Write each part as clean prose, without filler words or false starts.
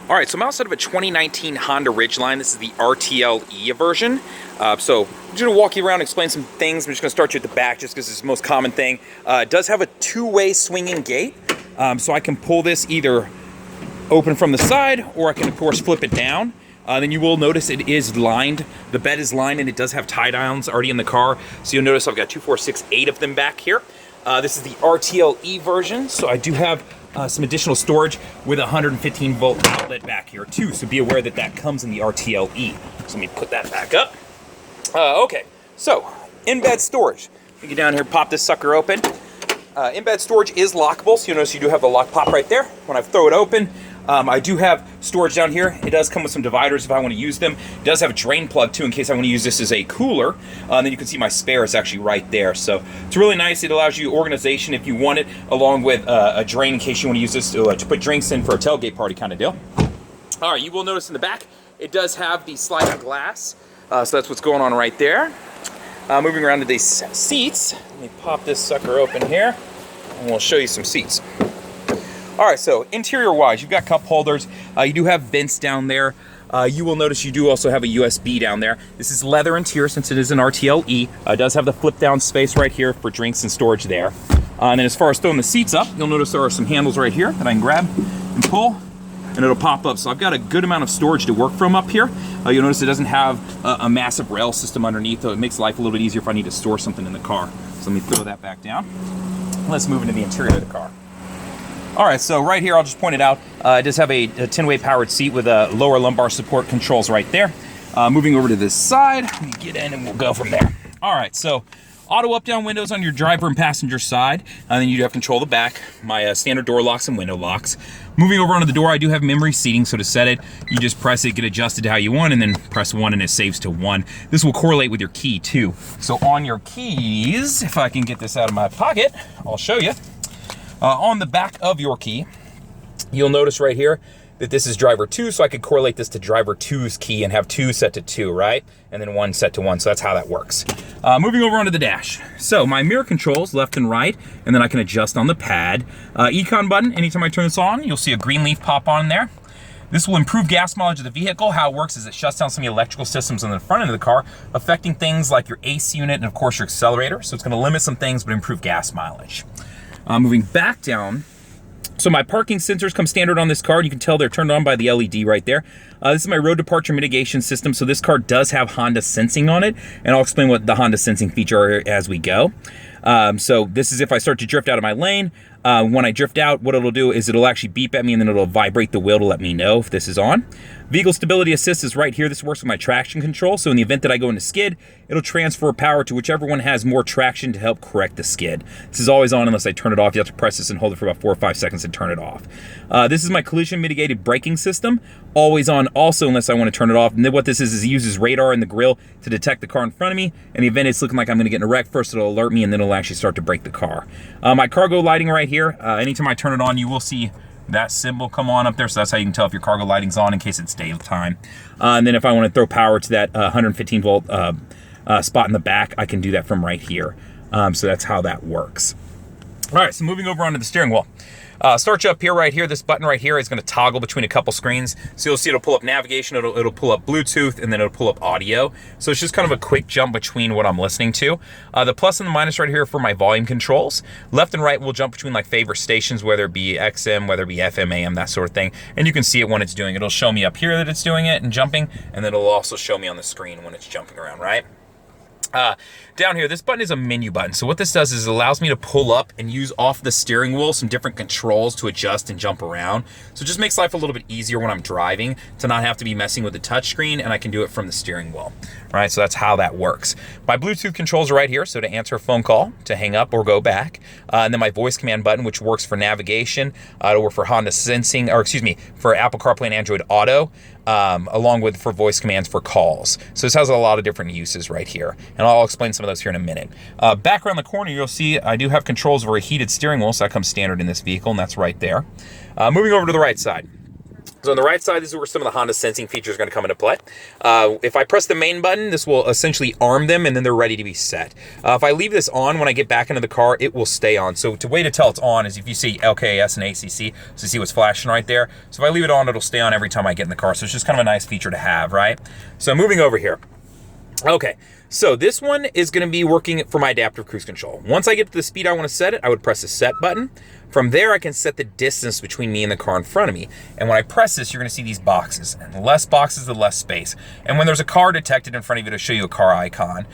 All right, so I'm outside of a 2019 Honda Ridgeline. This is the RTL-E version. So I'm just gonna walk you around and explain some things. I'm just gonna start you at the back just because it's the most common thing. It does have a two-way swinging gate. So I can pull this either open from the side or I can of course flip it down. Then you will notice it is lined. The bed is lined and it does have tie downs already in the car. So you'll notice I've got 2, 4, 6, 8 of them back here. This is the RTL-E version. So I do have some additional storage with a 115 volt outlet back here too. So be aware that that comes in the RTL-E. So let me put that back up. Okay, so in-bed storage. You get down here, pop this sucker open. In-bed storage is lockable, so you notice you do have the lock pop right there. When I throw it open, I do have storage down here. It does come with some dividers if I want to use them. It does have a drain plug too in case I want to use this as a cooler. And then you can see my spare is actually right there. So it's really nice. It allows you organization if you want it, along with a drain in case you want to use this to put drinks in for a tailgate party kind of deal. All right, you will notice in the back, it does have the sliding glass. So that's what's going on right there. Moving around to these seats. Let me pop this sucker open here and we'll show you some seats. All right, so interior-wise, you've got cup holders. You do have vents down there. You will notice you do also have a USB down there. This is leather interior since it is an RTL-E. It does have the flip-down space right here for drinks and storage there. And then as far as throwing the seats up, you'll notice there are some handles right here that I can grab and pull, and it'll pop up. So I've got a good amount of storage to work from up here. You'll notice it doesn't have a massive rail system underneath, so it makes life a little bit easier if I need to store something in the car. So let me throw that back down. Let's move into the interior of the car. All right, so right here, I'll just point it out. It does have a 10-way powered seat with lower lumbar support controls right there. Moving over to this side, let me get in and we'll go from there. All right, so auto up-down windows on your driver and passenger side. And then you do have control of the back, my standard door locks and window locks. Moving over onto the door, I do have memory seating, so to set it, you just press it, get adjusted to how you want, and then press 1 and it saves to 1. This will correlate with your key too. So on your keys, if I can get this out of my pocket, I'll show you. On the back of your key, you'll notice right here that this is driver 2, so I could correlate this to driver 2's key and have 2 set to 2, right? And then 1 set to 1, so that's how that works. Moving over onto the dash. So my mirror controls left and right, and then I can adjust on the pad. Econ button, anytime I turn this on, you'll see a green leaf pop on there. This will improve gas mileage of the vehicle. How it works is it shuts down some of the electrical systems on the front end of the car, affecting things like your AC unit and of course your accelerator. So it's gonna limit some things, but improve gas mileage. Moving back down, so my parking sensors come standard on this car. You can tell they're turned on by the LED right there. This is my road departure mitigation system. So this car does have Honda sensing on it, and I'll explain what the Honda sensing feature are as we go. So this is if I start to drift out of my lane. When I drift out, what it'll do is it'll actually beep at me and then it'll vibrate the wheel to let me know if this is on. Vehicle stability assist is right here. This works with my traction control. So in the event that I go into skid, it'll transfer power to whichever one has more traction to help correct the skid. This is always on unless I turn it off. You have to press this and hold it for about 4 or 5 seconds and turn it off. This is my collision mitigated braking system. Always on also unless I want to turn it off. And then what this is it uses radar in the grill to detect the car in front of me. In the event it's looking like I'm going to get in a wreck, first it'll alert me and then it'll actually start to brake the car. My cargo lighting right here. Anytime I turn it on, you will see that symbol come on up there, so that's how you can tell if your cargo lighting's on in case it's daytime. And then if I want to throw power to that 115 volt spot in the back, I can do that from right here. So that's how that works. All right, so moving over onto the steering wheel. Start you up here, right here. This button right here is going to toggle between a couple screens. So you'll see it'll pull up navigation, it'll pull up Bluetooth, and then it'll pull up audio. So it's just kind of a quick jump between what I'm listening to. The plus and the minus right here for my volume controls. Left and right will jump between like favorite stations, whether it be XM, whether it be FM, AM, that sort of thing. And you can see it when it's doing it. It'll show me up here that it's doing it and jumping, and then it'll also show me on the screen when it's jumping around, right? Down here, this button is a menu button. So what this does is it allows me to pull up and use off the steering wheel some different controls to adjust and jump around. So it just makes life a little bit easier when I'm driving to not have to be messing with the touchscreen, and I can do it from the steering wheel. Right, so that's how that works. My Bluetooth controls are right here, so to answer a phone call, to hang up or go back. And then my voice command button, which works for navigation, it'll work for Honda sensing, or excuse me, for Apple CarPlay and Android Auto, along with for voice commands for calls. So this has a lot of different uses right here, and I'll explain some of those here in a minute. Back around the corner, you'll see I do have controls over a heated steering wheel, so that comes standard in this vehicle, and that's right there. Moving over to the right side. So on the right side, this is where some of the Honda sensing features are going to come into play. If I press the main button, this will essentially arm them, and then they're ready to be set. If I leave this on when I get back into the car, it will stay on. So the way to tell it's on is if you see LKS and ACC, so you see what's flashing right there. So if I leave it on, it'll stay on every time I get in the car. So it's just kind of a nice feature to have, right? So moving over here. Okay, so this one is going to be working for my adaptive cruise control. Once I get to the speed I want to set it, I would press the set button. From there, I can set the distance between me and the car in front of me. And when I press this, you're going to see these boxes. And the less boxes, the less space. And when there's a car detected in front of you, it'll show you a car icon.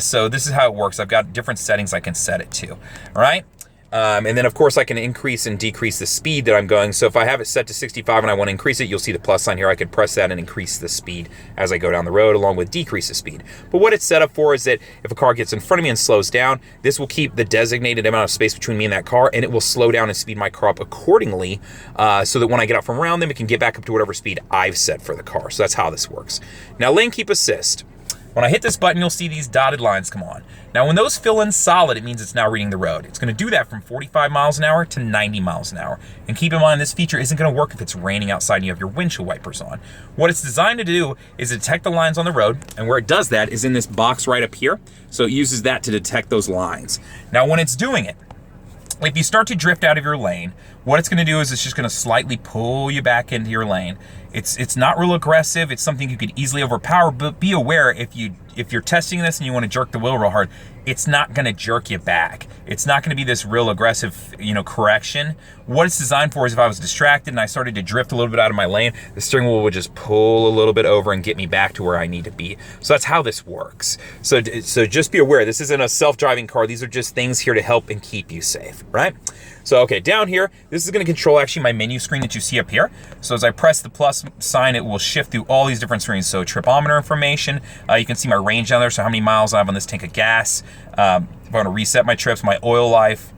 So this is how it works. I've got different settings I can set it to, all right? And then of course I can increase and decrease the speed that I'm going. So if I have it set to 65 and I want to increase it, you'll see the plus sign here. I could press that and increase the speed as I go down the road, along with decrease the speed. But what it's set up for is that if a car gets in front of me and slows down, this will keep the designated amount of space between me and that car, and it will slow down and speed my car up accordingly, so that when I get out from around them, it can get back up to whatever speed I've set for the car. So that's how this works. Now, lane keep assist. When I hit this button, you'll see these dotted lines come on. Now, when those fill in solid, it means it's now reading the road. It's going to do that from 45 miles an hour to 90 miles an hour. And keep in mind, this feature isn't going to work if it's raining outside and you have your windshield wipers on. What it's designed to do is detect the lines on the road, and where it does that is in this box right up here. So it uses that to detect those lines. Now, when it's doing it, if you start to drift out of your lane, what it's going to do is it's just going to slightly pull you back into your lane. It's not real aggressive. It's something you could easily overpower, but be aware if you're testing this and you want to jerk the wheel real hard, it's not going to jerk you back. It's not going to be this real aggressive, correction. What it's designed for is if I was distracted and I started to drift a little bit out of my lane, the steering wheel would just pull a little bit over and get me back to where I need to be. So that's how this works. So just be aware, this isn't a self-driving car. These are just things here to help and keep you safe, right? So, okay, down here, this is going to control actually my menu screen that you see up here. So as I press the plus sign, it will shift through all these different screens. So tripometer information, you can see my range down there, so how many miles I have on this tank of gas. If I want to reset my trips, my oil life,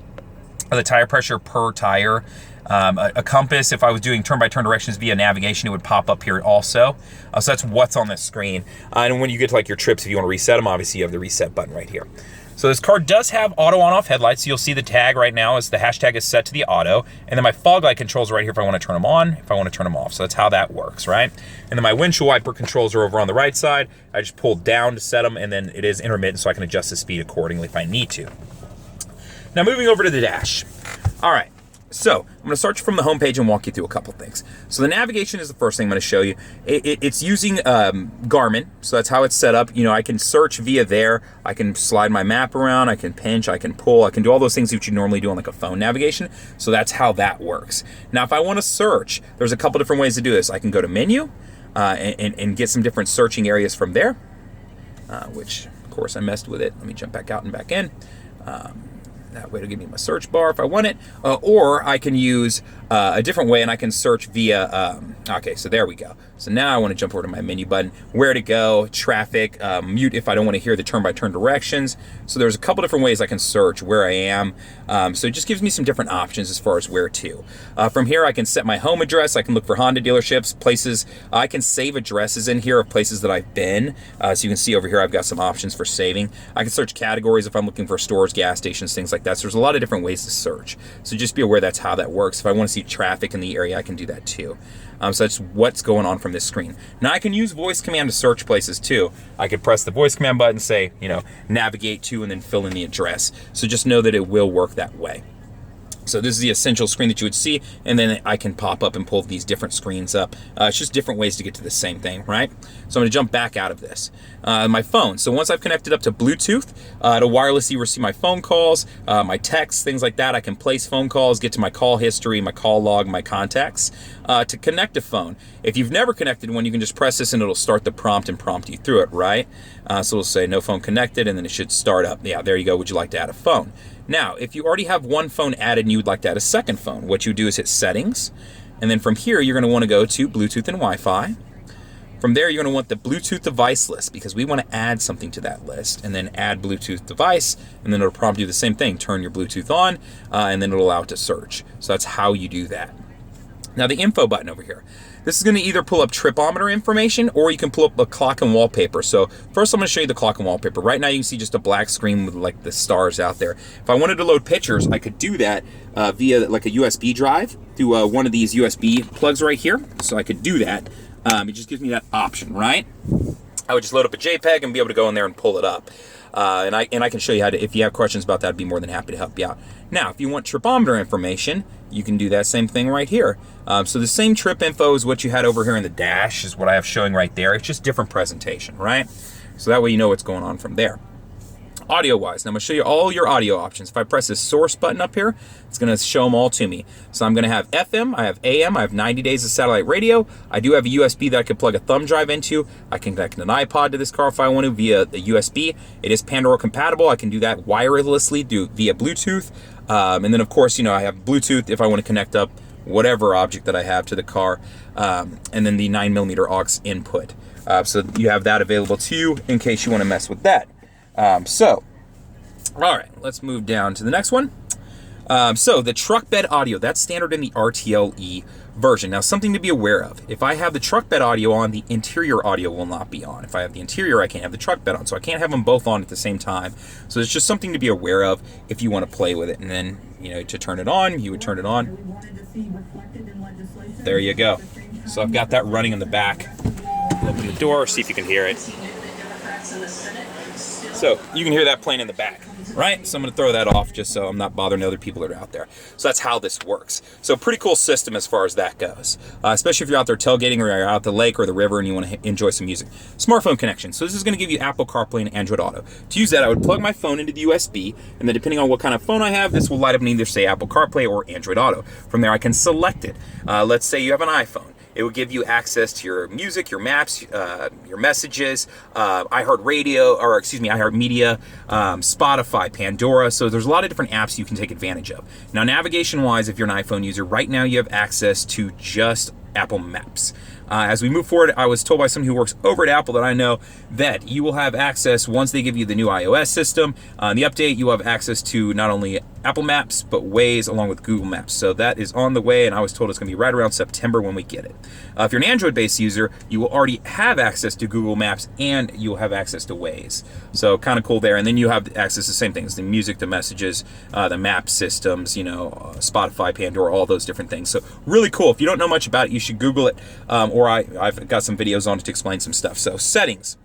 the tire pressure per tire, a compass. If I was doing turn-by-turn directions via navigation, it would pop up here also. So that's what's on this screen. And when you get to like your trips, if you want to reset them, obviously you have the reset button right here. So this car does have auto on-off headlights. So you'll see the tag right now is the hashtag is set to the auto. And then my fog light controls are right here if I want to turn them on, if I want to turn them off. So that's how that works, right? And then my windshield wiper controls are over on the right side. I just pull down to set them, and then it is intermittent, so I can adjust the speed accordingly if I need to. Now moving over to the dash. All right. So I'm going to start from the homepage and walk you through a couple things. So the navigation is the first thing I'm going to show you. It's using Garmin, so that's how it's set up. I can search via there. I can slide my map around. I can pinch. I can pull. I can do all those things that you normally do on like a phone navigation. So that's how that works. Now, if I want to search, there's a couple different ways to do this. I can go to menu and get some different searching areas from there, which of course I messed with it. Let me jump back out and back in. That way it'll give me my search bar if I want it. Or I can use a different way and I can search via, okay, so there we go. So now I want to jump over to my menu button, where to go, traffic, mute if I don't want to hear the turn-by-turn directions. So there's a couple different ways I can search where I am. So it just gives me some different options as far as where to. From here, I can set my home address. I can look for Honda dealerships, places. I can save addresses in here of places that I've been. So you can see over here, I've got some options for saving. I can search categories if I'm looking for stores, gas stations, things like that. So there's a lot of different ways to search. So just be aware that's how that works. If I want to see traffic in the area, I can do that too. So that's what's going on from this screen. Now I can use voice command to search places too. I could press the voice command button, say, navigate to, and then fill in the address. So just know that it will work that way. So this is the essential screen that you would see, and then I can pop up and pull these different screens up. It's just different ways to get to the same thing, right? So I'm gonna jump back out of this. My phone, so once I've connected up to Bluetooth, to wirelessly receive my phone calls, my texts, things like that. I can place phone calls, get to my call history, my call log, my contacts. To connect a phone, if you've never connected one, you can just press this and it'll start the prompt and prompt you through it, right? So it'll say no phone connected, and then it should start up. Yeah, there you go. Would you like to add a phone? Now, if you already have one phone added and you would like to add a second phone, what you do is hit settings, and then from here you're going to want to go to Bluetooth and Wi-Fi. From there, you're going to want the Bluetooth device list, because we want to add something to that list, and then add Bluetooth device, and then it'll prompt you the same thing. Turn your Bluetooth on, and then it'll allow it to search. So that's how you do that. Now the info button over here. This is going to either pull up tripometer information or you can pull up a clock and wallpaper. So first I'm going to show you the clock and wallpaper. Right now you can see just a black screen with like the stars out there. If I wanted to load pictures, I could do that via like a USB drive through one of these USB plugs right here. So I could do that. It just gives me that option, right? I would just load up a JPEG and be able to go in there and pull it up. And I can show you how to, if you have questions about that, I'd be more than happy to help you out. Now, if you want tripometer information, you can do that same thing right here. So the same trip info is what you had over here in the dash is what I have showing right there. It's just different presentation, right? So that way you know what's going on from there. Audio-wise, now I'm going to show you all your audio options. If I press this source button up here, it's going to show them all to me. So I'm going to have FM, I have AM, I have 90 days of satellite radio. I do have a USB that I could plug a thumb drive into. I can connect an iPod to this car if I want to via the USB. It is Pandora compatible. I can do that wirelessly via Bluetooth. And then of course, you know, I have Bluetooth if I want to connect up whatever object that I have to the car. And then the 9mm aux input. So you have that available to you in case you want to mess with that. All right, let's move down to the next one. So the truck bed audio, that's standard in the RTL-E version. Now, something to be aware of. If I have the truck bed audio on, the interior audio will not be on. If I have the interior, I can't have the truck bed on. So I can't have them both on at the same time. So it's just something to be aware of if you want to play with it. And then, you know, to turn it on, you would turn it on. There you go. So I've got that running in the back. Open the door, see if you can hear it. So you can hear that playing in the back, right? So I'm going to throw that off just so I'm not bothering other people that are out there. So that's how this works. So pretty cool system as far as that goes, especially if you're out there tailgating or you're out at the lake or the river and you want to enjoy some music. Smartphone connection. So this is going to give you Apple CarPlay and Android Auto. To use that, I would plug my phone into the USB, and then depending on what kind of phone I have, this will light up and either say Apple CarPlay or Android Auto. From there, I can select it. Let's say you have an iPhone. It will give you access to your music, your maps, your messages, iHeartRadio, or excuse me, iHeartMedia, Spotify, Pandora. So there's a lot of different apps you can take advantage of. Now, navigation-wise, if you're an iPhone user, right now you have access to just Apple Maps. As we move forward, I was told by someone who works over at Apple that I know that you will have access once they give you the new iOS system. The update, you will have access to not only Apple Maps, but Waze along with Google Maps. So that is on the way, and I was told it's going to be right around September when we get it. If you're an Android-based user, you will already have access to Google Maps and you'll have access to Waze. So kind of cool there. And then you have access to the same things, the music, the messages, the map systems, you know, Spotify, Pandora, all those different things. So really cool. If you don't know much about it, you should Google it, or I've got some videos on it to explain some stuff. So settings.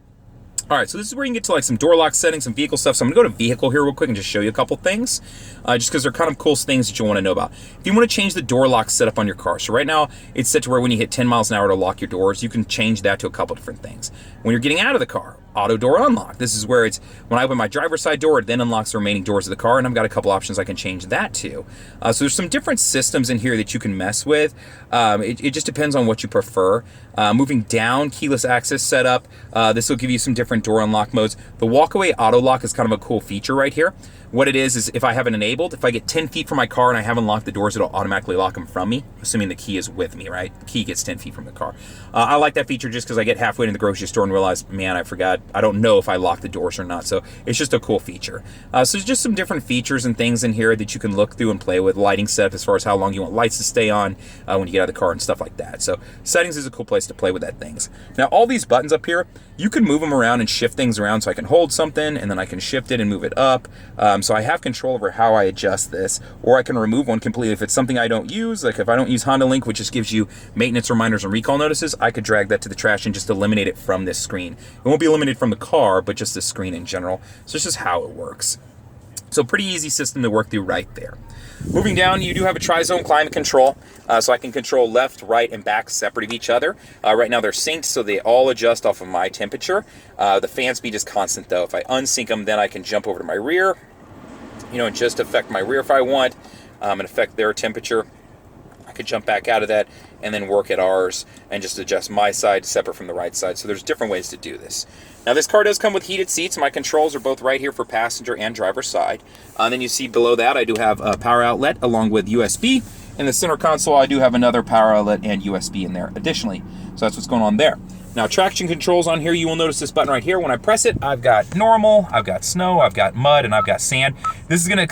All right, so this is where you can get to like some door lock settings, some vehicle stuff. So I'm gonna go to vehicle here real quick and just show you a couple things, just because they're kind of cool things that you wanna know about. If you wanna change the door lock setup on your car, so right now it's set to where when you hit 10 miles an hour to lock your doors, you can change that to a couple different things. When you're getting out of the car, auto door unlock. This is where it's, when I open my driver's side door, it then unlocks the remaining doors of the car, and I've got a couple options I can change that to. So there's some different systems in here that you can mess with. It just depends on what you prefer. Moving down, keyless access setup. This will give you some different door unlock modes. The walkaway auto lock is kind of a cool feature right here. What it is if I have it enabled, if I get 10 feet from my car and I haven't locked the doors, it'll automatically lock them from me, assuming the key is with me, right? The key gets 10 feet from the car. I like that feature just because I get halfway to the grocery store and realize, man, I forgot. I don't know if I locked the doors or not. So it's just a cool feature. So there's just some different features and things in here that you can look through and play with. Lighting setup as far as how long you want lights to stay on when you get out of the car and stuff like that. So settings is a cool place to play with that things. Now, all these buttons up here, you can move them around and shift things around. So I can hold something and then I can shift it and move it up. So I have control over how I adjust this, or I can remove one completely. If it's something I don't use, like if I don't use Honda Link, which just gives you maintenance reminders and recall notices, I could drag that to the trash and just eliminate it from this screen. It won't be eliminated from the car, but just the screen in general. So it's just how it works. So pretty easy system to work through right there. Moving down, you do have a tri-zone climate control, so I can control left, right, and back separate of each other. Right now they're synced, so they all adjust off of my temperature. The fan speed is constant though. If I unsync them, then I can jump over to my rear, you know, and just affect my rear if I want, and affect their temperature. I could jump back out of that and then work at ours and just adjust my side separate from the right side. So there's different ways to do this. Now this car does come with heated seats. My controls are both right here for passenger and driver side. And then you see below that I do have a power outlet along with USB. In the center console I do have another power outlet and USB in there additionally. So that's what's going on there. Now, traction controls on here, you will notice this button right here. When I press it, I've got normal, I've got snow, I've got mud, and I've got sand. This is gonna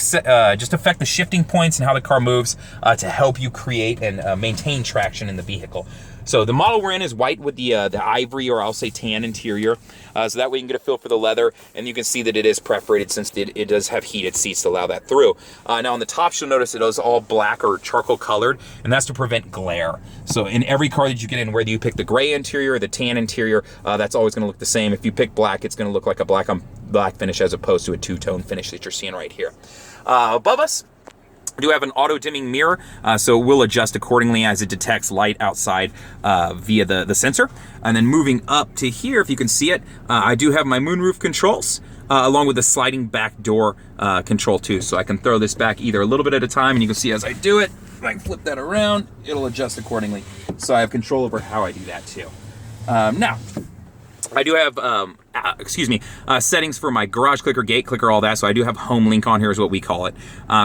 just affect the shifting points and how the car moves to help you create and maintain traction in the vehicle. So the model we're in is white with the ivory, or I'll say tan interior. So that way you can get a feel for the leather, and you can see that it is perforated since it does have heated seats to allow that through. Now on the top, you'll notice it is all black or charcoal colored, and that's to prevent glare. So in every car that you get in, whether you pick the gray interior or the tan interior, that's always gonna look the same. If you pick black, it's gonna look like a black on black finish as opposed to a two-tone finish that you're seeing right here. Above us, we do have an auto-dimming mirror, so it will adjust accordingly as it detects light outside via the sensor. And then moving up to here, if you can see it, I do have my moonroof controls, along with the sliding back door control too. So I can throw this back either a little bit at a time, and you can see as I do it, if I can flip that around, it'll adjust accordingly. So I have control over how I do that too. Now, I do have, settings for my garage clicker, gate clicker, all that. So I do have home link on here is what we call it.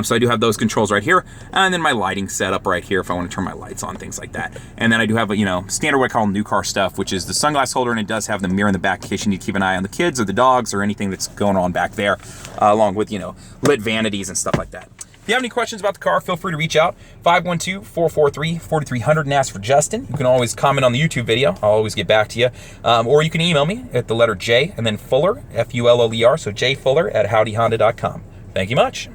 So I do have those controls right here. And then my lighting setup right here if I want to turn my lights on, things like that. And then I do have, standard what I call new car stuff, which is the sunglass holder. And it does have the mirror in the back in case you need to keep an eye on the kids or the dogs or anything that's going on back there, along with, lit vanities and stuff like that. If you have any questions about the car, feel free to reach out, 512-443-4300, and ask for Justin. You can always comment on the YouTube video. I'll always get back to you. Or you can email me at the letter J and then Fuller, F-U-L-L-E-R, so jfuller@howdyhonda.com. Thank you much.